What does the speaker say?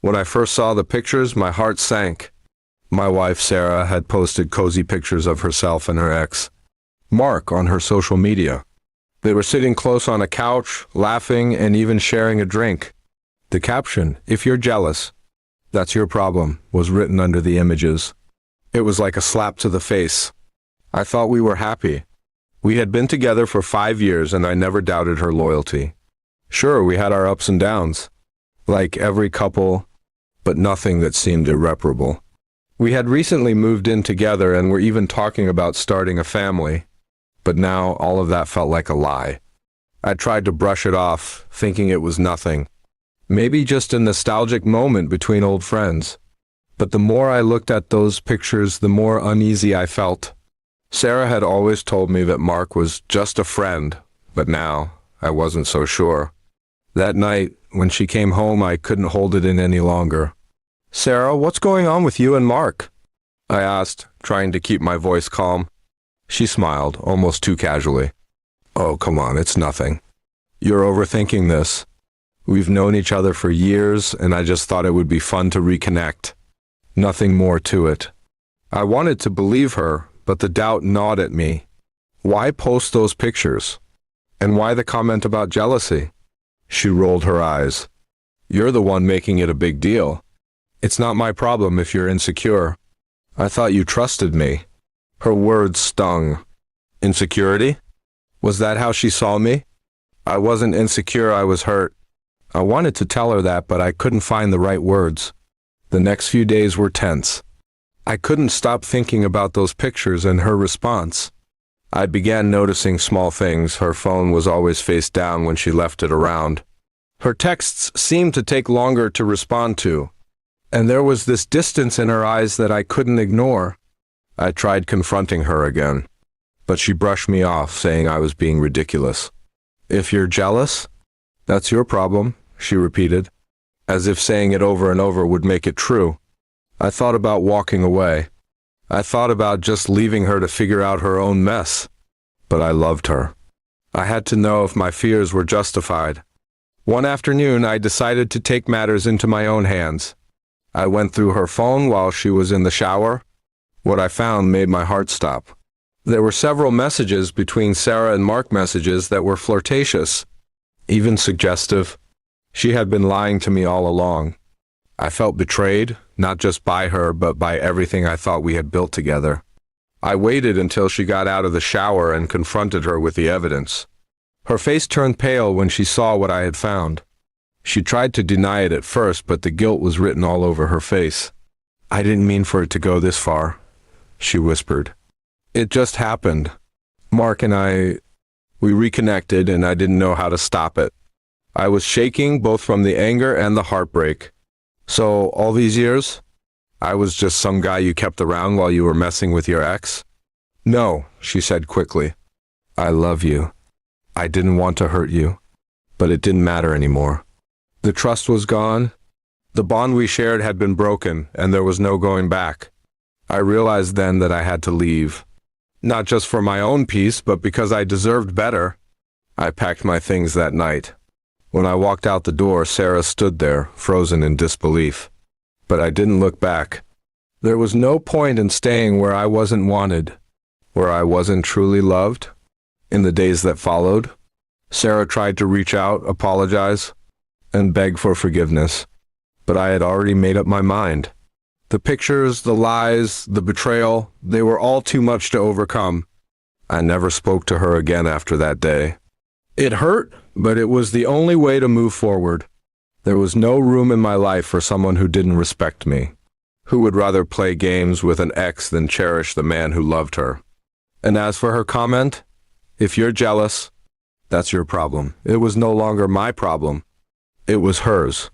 When I first saw the pictures, my heart sank. My wife, Sarah, had posted cozy pictures of herself and her ex, Mark, on her social media. They were sitting close on a couch, laughing, and even sharing a drink. The caption, "If you're jealous, that's your problem," was written under the images. It was like a slap to the face. I thought we were happy. We had been together for 5 years, and I never doubted her loyalty. Sure, we had our ups and downs, like every couple, but nothing that seemed irreparable. We had recently moved in together and were even talking about starting a family, but now all of that felt like a lie. I tried to brush it off, thinking it was nothing. Maybe just a nostalgic moment between old friends. But the more I looked at those pictures, the more uneasy I felt. Sarah had always told me that Mark was just a friend, but now I wasn't so sure. That night, when she came home, I couldn't hold it in any longer. "Sarah, what's going on with you and Mark?" I asked, trying to keep my voice calm. She smiled, almost too casually. "Oh, come on, it's nothing. You're overthinking this. We've known each other for years, and I just thought it would be fun to reconnect. Nothing more to it." I wanted to believe her, but the doubt gnawed at me. Why post those pictures? And why the comment about jealousy? She rolled her eyes. "You're the one making it a big deal. It's not my problem if you're insecure. I thought you trusted me." Her words stung. Insecurity? Was that how she saw me? I wasn't insecure, I was hurt. I wanted to tell her that, but I couldn't find the right words. The next few days were tense. I couldn't stop thinking about those pictures and her response. I began noticing small things. Her phone was always face down when she left it around. Her texts seemed to take longer to respond to, and there was this distance in her eyes that I couldn't ignore. I tried confronting her again, but she brushed me off, saying I was being ridiculous. "If you're jealous, that's your problem," she repeated, as if saying it over and over would make it true. I thought about walking away. I thought about just leaving her to figure out her own mess. But I loved her. I had to know if my fears were justified. One afternoon, I decided to take matters into my own hands. I went through her phone while she was in the shower. What I found made my heart stop. There were several messages between Sarah and Mark, messages that were flirtatious, even suggestive. She had been lying to me all along. I felt betrayed, not just by her, but by everything I thought we had built together. I waited until she got out of the shower and confronted her with the evidence. Her face turned pale when she saw what I had found. She tried to deny it at first, but the guilt was written all over her face. "I didn't mean for it to go this far," she whispered. "It just happened. Mark and we reconnected, and I didn't know how to stop it. I was shaking both from the anger and the heartbreak. So, all these years, I was just some guy you kept around while you were messing with your ex?" "No," she said quickly. "I love you. I didn't want to hurt you, but it didn't matter anymore. The trust was gone. The bond we shared had been broken, and there was no going back. I realized then that I had to leave. Not just for my own peace, but because I deserved better. I packed my things that night. When I walked out the door, Sarah stood there, frozen in disbelief. But I didn't look back. There was no point in staying where I wasn't wanted, where I wasn't truly loved. In the days that followed, Sarah tried to reach out, apologize, and beg for forgiveness. But I had already made up my mind. The pictures, the lies, the betrayal, they were all too much to overcome. I never spoke to her again after that day. It hurt, but it was the only way to move forward. There was no room in my life for someone who didn't respect me, who would rather play games with an ex than cherish the man who loved her. And as for her comment, "If you're jealous, that's your problem," it was no longer my problem. It was hers.